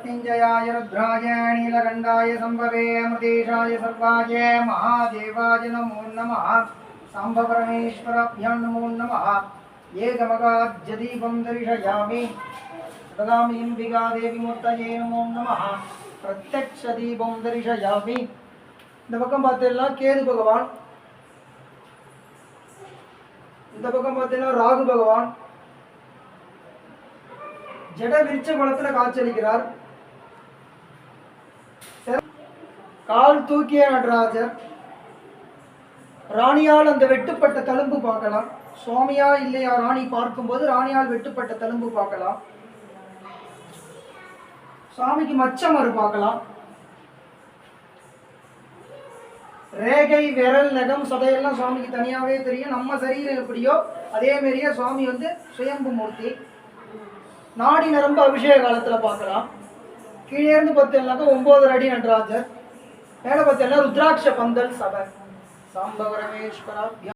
मृत्युंजयाय रुद्राय नीलकंठाय संभवे अमृतेशाय सर्वाय महादेवाय नमो नमः। सांब परमेश्वराभ्यां नमो नमः। एकमगाद्यदीपं दर्शयामि तदाम्बिका देवी मूर्तये नमो नमः। प्रत्यक्ष दीपं दर्शयामि। இந்த பக்கம் பார்த்தீங்கன்னா கேது பகவான், இந்த பக்கம் பார்த்தீங்கன்னா ராகு பகவான் ஜட விருட்ச குளத்துல காட்சியளிக்கிறார். கால் தூக்கிய நடராஜர். ராணியால் அந்த வெட்டுப்பட்ட தழும்பு பார்க்கலாம். சுவாமியா இல்லையா ராணி பார்க்கும்போது ராணியால் வெட்டுப்பட்ட தழும்பு பார்க்கலாம். சுவாமிக்கு மச்சமறு பார்க்கலாம். ரேகை விரல் நகம் சதையெல்லாம் சுவாமிக்கு தனியாகவே தெரியும். நம்ம சரீரம் எப்படியோ அதே மாதிரியே சுவாமி வந்து சுயம்பு மூர்த்தி. நாடி நரம்பு அபிஷேக காலத்தில் பார்க்கலாம். கீழே இருந்து பார்த்தீங்கன்னாக்கா 9 அடி நடராஜர், மேலே பார்த்தீங்கன்னா ருத்ராட்ச பந்தல் சபை. சாம்ப பரமேஸ்வரா